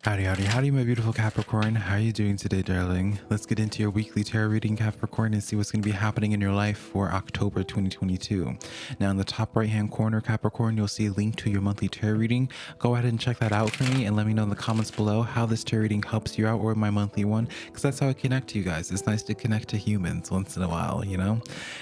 Howdy, howdy, howdy, my beautiful Capricorn. How are you doing today, darling? Let's get into your weekly tarot reading, Capricorn, and see what's going to be happening in your life for October 2022. Now, in the top right-hand corner, Capricorn, you'll see a link to your monthly tarot reading. Go ahead and check that out for me and let me know in the comments below how this tarot reading helps you out, or my monthly one, because that's how I connect to you guys. It's nice to connect to humans once in a while, you know?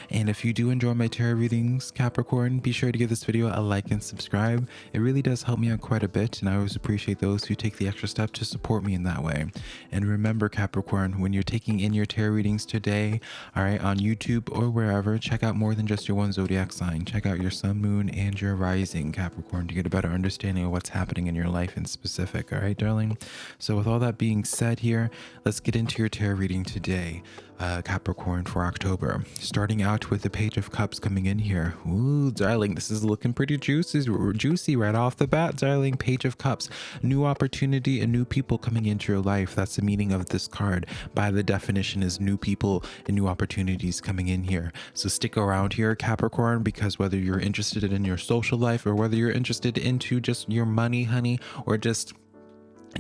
And if you do enjoy my tarot readings, Capricorn, be sure to give this video a like and subscribe. It really does help me out quite a bit, and I always appreciate those who take the extra step to support me in that way. And remember, Capricorn, when you're taking in your tarot readings today, all right, on YouTube or wherever, check out more than just your one zodiac sign. Check out your sun, moon, and your rising, Capricorn, to get a better understanding of what's happening in your life in specific. All right, darling? So with all that being said here, let's get into your tarot reading today, Capricorn, for October. Starting out with the Page of Cups coming in here. Ooh, darling, this is looking pretty juicy right off the bat, darling. Page of Cups, new opportunity and new people coming into your life. That's the meaning of this card. By the definition, is new people and new opportunities coming in here. So stick around here, Capricorn, because whether you're interested in your social life or whether you're interested into just your money, honey, or just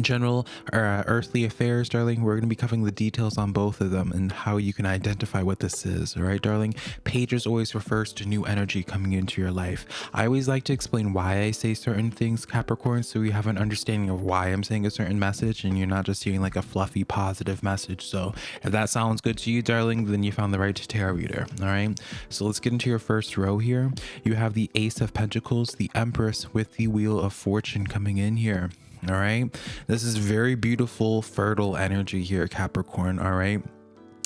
general earthly affairs, darling, we're going to be covering the details on both of them and how you can identify what this is. All right, darling? Pages always refers to new energy coming into your life. I always like to explain why I say certain things, Capricorn, so you have an understanding of why I'm saying a certain message and you're not just hearing like a fluffy positive message. So if that sounds good to you, darling, then you found the right tarot reader. All right, so let's get into your first row here. You have the Ace of Pentacles, the Empress, with the Wheel of Fortune coming in here. All right, this is very beautiful, fertile energy here, Capricorn. All right,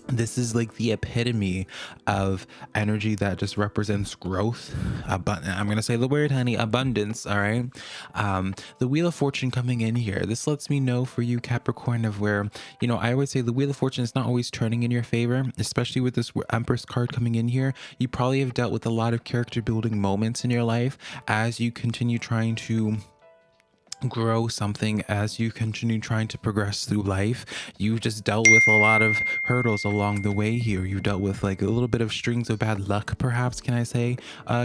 this is like the epitome of energy that just represents growth. I'm gonna say the word, honey, abundance. All right, the Wheel of Fortune coming in here, this lets me know for you, Capricorn, of where, you know, I always say the Wheel of Fortune is not always turning in your favor, especially with this Empress card coming in here. You probably have dealt with a lot of character building moments in your life as you continue trying to grow something, as you continue trying to progress through life. You've just dealt with a lot of hurdles along the way here. You dealt with like a little bit of strings of bad luck, perhaps, can I say,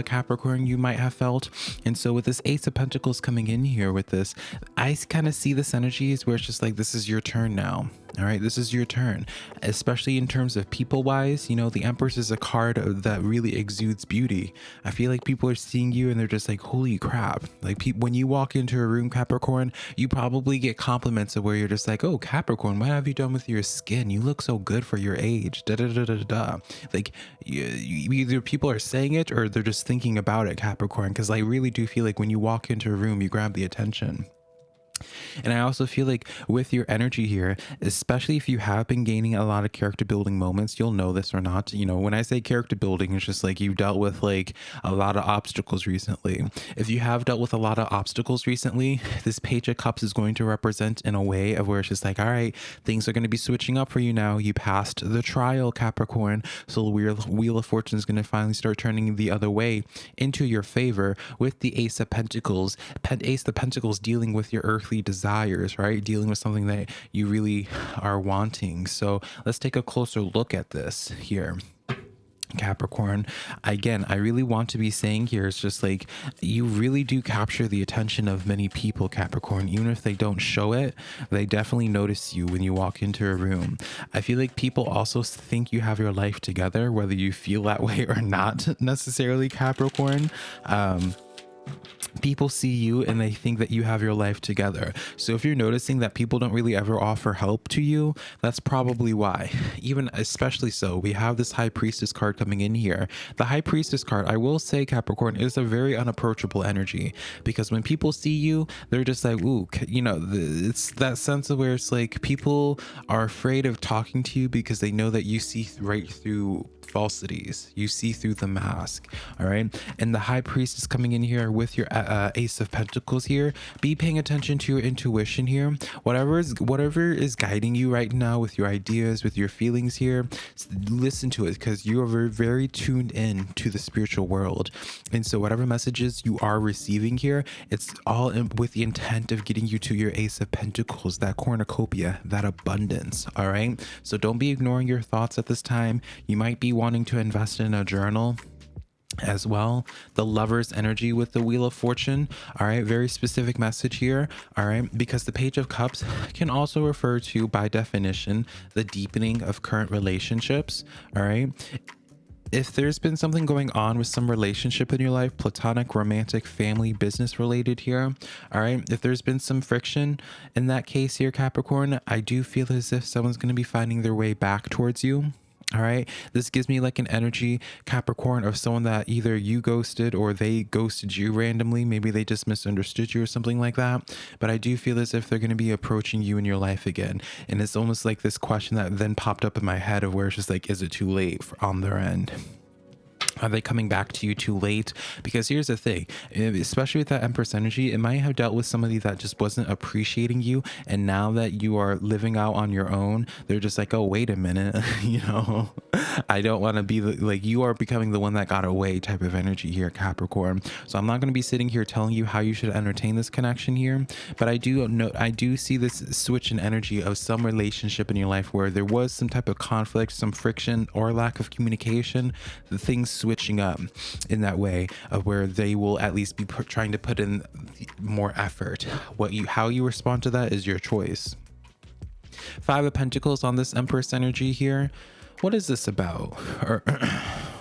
Capricorn, you might have felt. And so with this Ace of Pentacles coming in here with this, I kind of see this energy is where it's just like, this is your turn now. All right, this is your turn, especially in terms of people wise. You know, the Empress is a card that really exudes beauty. I feel like people are seeing you and they're just like, holy crap. Like when you walk into a room, Capricorn, you probably get compliments of where you're just like, oh, Capricorn, what have you done with your skin? You look so good for your age. Da da da da da. Like either people are saying it or they're just thinking about it, Capricorn, because I really do feel like when you walk into a room, you grab the attention. And I also feel like with your energy here, especially if you have been gaining a lot of character building moments, you'll know this or not. You know, when I say character building, it's just like you've dealt with like a lot of obstacles recently. If you have dealt with a lot of obstacles recently, this Page of Cups is going to represent in a way of where it's just like, all right, things are going to be switching up for you now. You passed the trial, Capricorn. So the Wheel of Fortune is going to finally start turning the other way into your favor with the Ace of Pentacles. Ace of Pentacles dealing with your earthly desires, right? Dealing with something that you really are wanting. So let's take a closer look at this here, Capricorn. Again, I really want to be saying here, it's just like you really do capture the attention of many people, Capricorn. Even if they don't show it, they definitely notice you when you walk into a room. I feel like people also think you have your life together, whether you feel that way or not necessarily, Capricorn. People see you and they think that you have your life together. So if you're noticing that people don't really ever offer help to you, that's probably why. Even especially so, we have this High Priestess card coming in here. The High Priestess card, I will say, Capricorn, is a very unapproachable energy, because when people see you, they're just like, ooh, you know, it's that sense of where it's like people are afraid of talking to you because they know that you see right through falsities. You see through the mask. All right, and the High Priestess coming in here with your Ace of Pentacles here. Be paying attention to your intuition here. Whatever is guiding you right now with your ideas, with your feelings here, listen to it, because you are very, very tuned in to the spiritual world. And so whatever messages you are receiving here, it's all with the intent of getting you to your Ace of Pentacles, that cornucopia, that abundance. All right, so don't be ignoring your thoughts at this time. You might be wanting to invest in a journal. as well. The Lover's energy with the Wheel of Fortune. All right, very specific message here. All right, because the Page of Cups can also refer to, by definition, the deepening of current relationships. All right, if there's been something going on with some relationship in your life, platonic, romantic, family, business related here, all right, if there's been some friction in that case here, Capricorn, I do feel as if someone's going to be finding their way back towards you. All right, this gives me like an energy, Capricorn, of someone that either you ghosted or they ghosted you randomly. Maybe they just misunderstood you or something like that. But I do feel as if they're going to be approaching you in your life again. And it's almost like this question that then popped up in my head of where it's just like, is it too late on their end? Are they coming back to you too late? Because here's the thing, especially with that Empress energy, it might have dealt with somebody that just wasn't appreciating you. And now that you are living out on your own, they're just like, oh, wait a minute, you know, I don't want to be like, you are becoming the one that got away type of energy here, Capricorn. So I'm not going to be sitting here telling you how you should entertain this connection here. But I do see this switch in energy of some relationship in your life where there was some type of conflict, some friction or lack of communication, the things switching up in that way of where they will at least be trying to put in more effort. How you respond to that is your choice. Five of Pentacles on this Empress energy here. What is this about? Or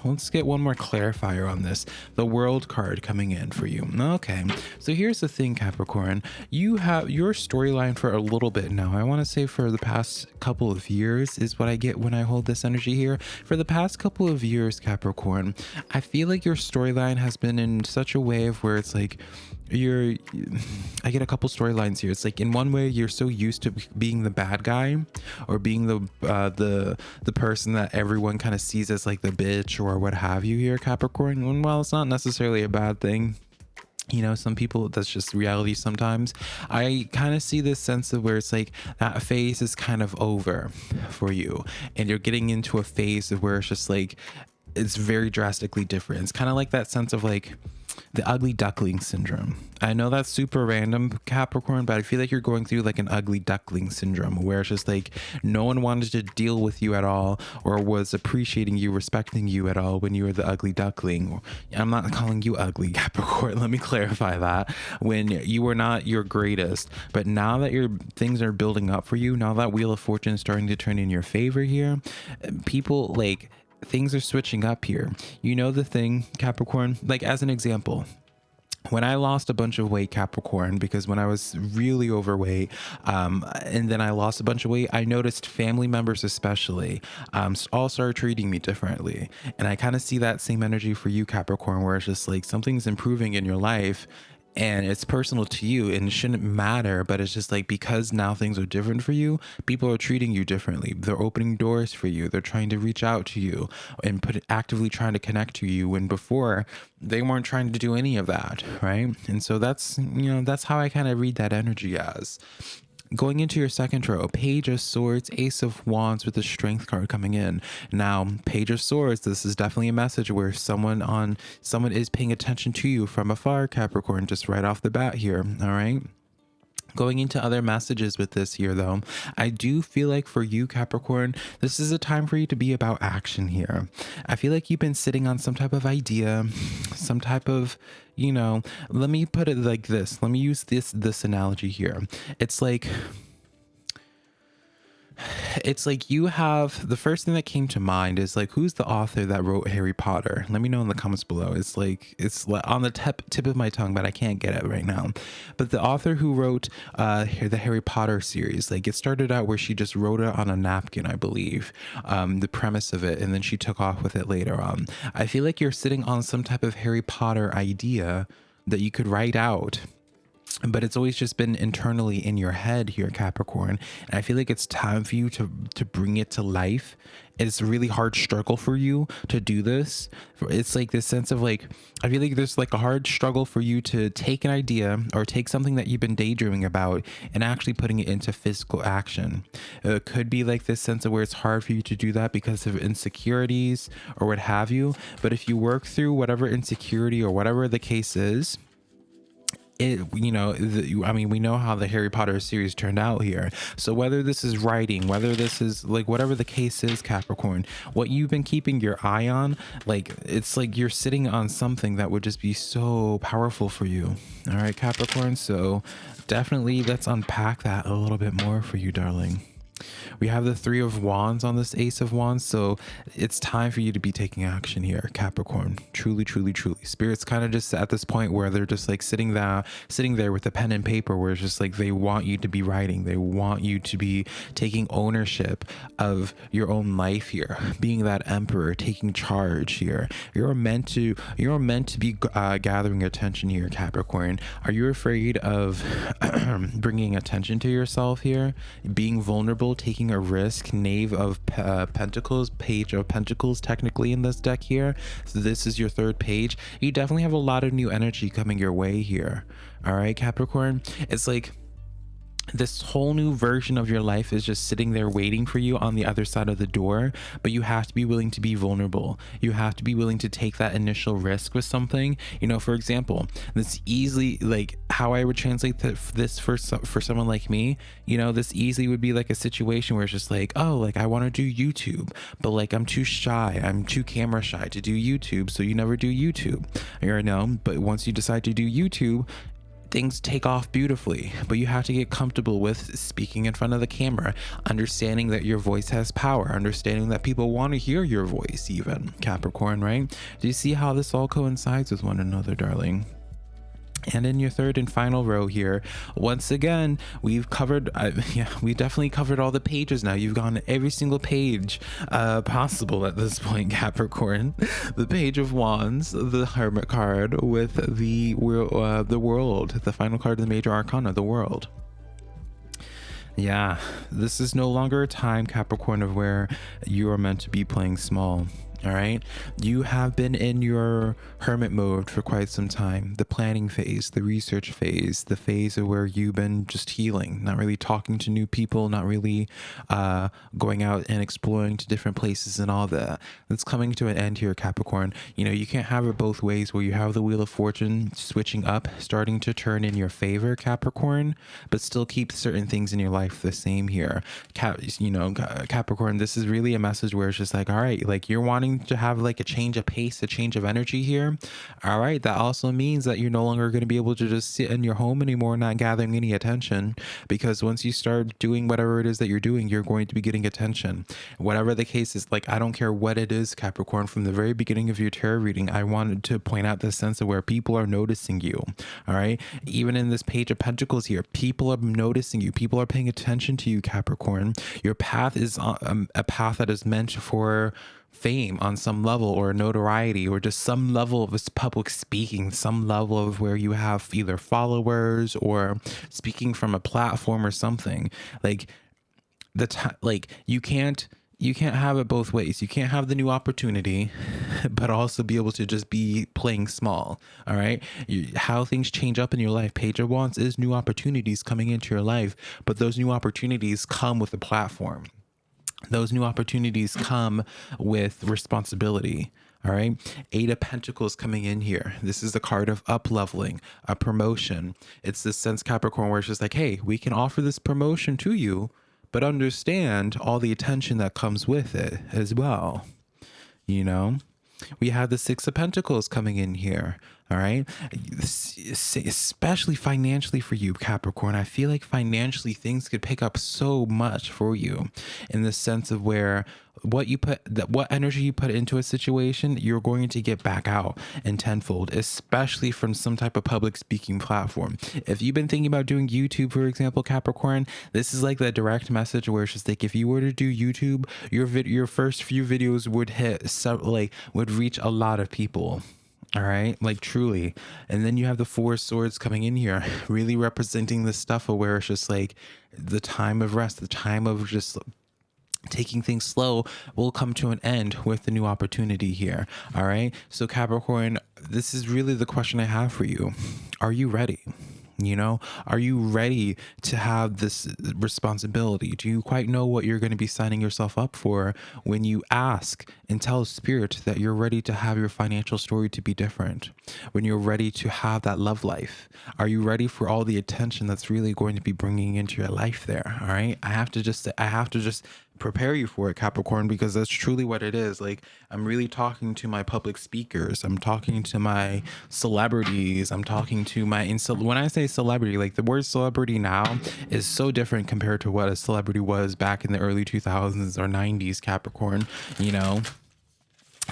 let's get one more clarifier on this. The World card coming in for you. Okay, so here's the thing, Capricorn. You have your storyline for a little bit now. I want to say for the past couple of years is what I get when I hold this energy here. For the past couple of years, Capricorn, I feel like your storyline has been in such a way of where it's like I get a couple storylines here. It's like in one way you're so used to being the bad guy or being the person that everyone kind of sees as like the bitch or what have you here, Capricorn. And while it's not necessarily a bad thing, you know, some people, that's just reality sometimes. I kind of see this sense of where it's like that phase is kind of over for you and you're getting into a phase of where it's just like it's very drastically different. It's kind of like that sense of like the ugly duckling syndrome. I know that's super random, Capricorn, but I feel like you're going through like an ugly duckling syndrome where it's just like no one wanted to deal with you at all or was appreciating you, respecting you at all when you were the ugly duckling. I'm not calling you ugly, Capricorn. Let me clarify that. When you were not your greatest, but now that your things are building up for you, now that Wheel of Fortune is starting to turn in your favor here, people like things are switching up here. You know the thing, Capricorn, like as an example, when I lost a bunch of weight, Capricorn, because when I was really overweight, and then I lost a bunch of weight, I noticed family members especially all started treating me differently. And I kind of see that same energy for you, Capricorn, where it's just like something's improving in your life and it's personal to you and it shouldn't matter, but it's just like because now things are different for you, people are treating you differently. They're opening doors for you. They're trying to reach out to you and actively trying to connect to you when before they weren't trying to do any of that, right? And so that's, you know, that's how I kind of read that energy as. Going into your second row, Page of Swords, Ace of Wands with the Strength card coming in. Now, Page of Swords, this is definitely a message where someone is paying attention to you from afar, Capricorn, just right off the bat here, all right? Going into other messages with this here, though, I do feel like for you, Capricorn, this is a time for you to be about action here. I feel like you've been sitting on some type of idea, some type of, you know, let me put it like this. Let me use this analogy here. It's like you have, the first thing that came to mind is like, who's the author that wrote Harry Potter? Let me know in the comments below. It's on the tip of my tongue, but I can't get it right now. But the author who wrote the Harry Potter series, like it started out where she just wrote it on a napkin, I believe, the premise of it, and then she took off with it later on. I feel like you're sitting on some type of Harry Potter idea that you could write out, but it's always just been internally in your head here, Capricorn. And I feel like it's time for you to bring it to life. It's a really hard struggle for you to do this. It's like this sense of like, I feel like there's like a hard struggle for you to take an idea or take something that you've been daydreaming about and actually putting it into physical action. It could be like this sense of where it's hard for you to do that because of insecurities or what have you. But if you work through whatever insecurity or whatever the case is, I mean, we know how the Harry Potter series turned out here. So whether this is writing, whether this is like whatever the case is, Capricorn, what you've been keeping your eye on, like it's like you're sitting on something that would just be so powerful for you. All right, Capricorn. So definitely let's unpack that a little bit more for you, darling. We have the Three of Wands on this Ace of Wands, so it's time for you to be taking action here, Capricorn. Truly, truly, truly. Spirit's kind of just at this point where they're just like sitting there with a pen and paper, where it's just like they want you to be writing. They want you to be taking ownership of your own life here, being that emperor, taking charge here. You're meant to be gathering attention here, Capricorn. Are you afraid of bringing attention to yourself here, being vulnerable, taking a risk? Knave of Pentacles, Page of Pentacles technically in this deck here. So this is your third page. You definitely have a lot of new energy coming your way here. All right, Capricorn. It's like this whole new version of your life is just sitting there waiting for you on the other side of the door, but you have to be willing to be vulnerable. You have to be willing to take that initial risk with something. You know, for example, this easily, like how I would translate this for someone like me, you know, this easily would be like a situation where it's just like, oh, like I want to do YouTube, but like I'm too shy, I'm too camera shy to do YouTube, so you never do YouTube. You know, but once you decide to do YouTube, things take off beautifully, but you have to get comfortable with speaking in front of the camera, understanding that your voice has power, understanding that people want to hear your voice even, Capricorn, right? Do you see how this all coincides with one another, darling? And in your third and final row here, once again, we've covered, we definitely covered all the pages now. You've gone to every single page possible at this point, Capricorn. The Page of Wands, the Hermit card with the World, the final card of the Major Arcana, the World. Yeah, this is no longer a time, Capricorn, of where you are meant to be playing small. All right, you have been in your hermit mode for quite some time. The planning phase, the research phase, the phase of where you've been just healing, not really talking to new people, not really going out and exploring to different places and all that. That's coming to an end here, Capricorn. You know, you can't have it both ways, where you have the Wheel of Fortune switching up, starting to turn in your favor, Capricorn, but still keep certain things in your life the same here. Capricorn, this is really a message where it's just like, all right, like you're wanting to have like a change of pace, a change of energy here. All right, that also means that you're no longer going to be able to just sit in your home anymore, not gathering any attention, because once you start doing whatever it is that you're doing, you're going to be getting attention. Whatever the case is, like I don't care what it is, Capricorn, from the very beginning of your tarot reading, I wanted to point out the sense of where people are noticing you. All right, even in this Page of Pentacles here, people are noticing you, people are paying attention to you, Capricorn. Your path is a path that is meant for fame on some level, or notoriety, or just some level of public speaking, some level of where you have either followers or speaking from a platform or something. Like you can't have it both ways. You can't have the new opportunity but also be able to just be playing small. All right, how things change up in your life. Page of Wands is new opportunities coming into your life, but those new opportunities come with a platform. Those new opportunities come with responsibility. All right, Eight of Pentacles coming in here. This is the card of up leveling, a promotion. It's this sense, Capricorn, where it's just like, hey, we can offer this promotion to you, but understand all the attention that comes with it as well. You know, we have the Six of Pentacles coming in here. All right, especially financially for you, Capricorn. I feel like financially things could pick up so much for you, in the sense of where what energy you put into a situation, you're going to get back out in tenfold, especially from some type of public speaking platform. If you've been thinking about doing YouTube, for example, Capricorn, this is like the direct message where it's just like, if you were to do YouTube, your first few videos would reach a lot of people. All right, like truly. And then you have the Four of Swords coming in here, really representing this stuff of where it's just like the time of rest, the time of just taking things slow will come to an end with the new opportunity here. All right, so Capricorn, this is really the question I have for you. Are you ready? You know, are you ready to have this responsibility? Do you quite know what you're going to be signing yourself up for when you ask and tell spirit that you're ready to have your financial story to be different? When you're ready to have that love life? Are you ready for all the attention that's really going to be bringing into your life there? All right. I have to just prepare you for it, Capricorn, because that's truly what it is. Like, I'm really talking to my public speakers. I'm talking to my celebrities. I'm talking to my when I say celebrity, like the word celebrity now is so different compared to what a celebrity was back in the early 2000s or 90s, Capricorn, you know.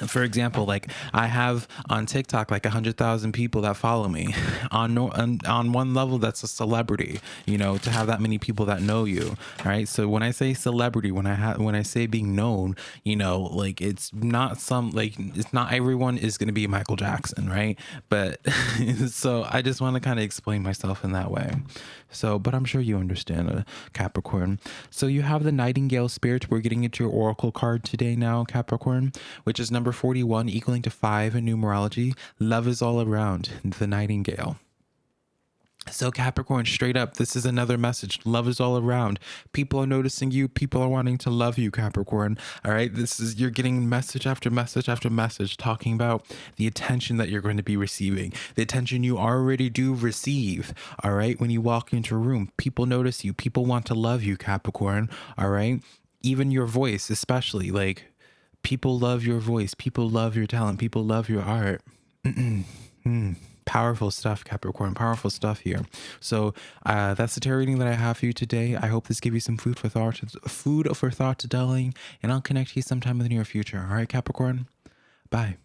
For example, like I have on TikTok like 100,000 people that follow me. On one level, that's a celebrity. You know, to have that many people that know you, right? So when I say celebrity, when I say being known, you know, like it's not it's not everyone is going to be Michael Jackson, right? But so I just want to kind of explain myself in that way. So, but I'm sure you understand, Capricorn. So you have the Nightingale spirit. We're getting into your oracle card today now, Capricorn, which is number 41, equaling to 5 in numerology. Love is all around, the Nightingale. So Capricorn, straight up, this is another message. Love is all around. People are noticing you. People are wanting to love you, Capricorn. All right. You're getting message after message after message talking about the attention that you're going to be receiving, the attention you already do receive. All right. When you walk into a room, people notice you. People want to love you, Capricorn. All right. Even your voice, especially, like people love your voice. People love your talent. People love your art. Powerful stuff, Capricorn. Powerful stuff here. So that's the tarot reading that I have for you today. I hope this gave you some food for thought, darling, and I'll connect to you sometime in the near future. All right, Capricorn. Bye.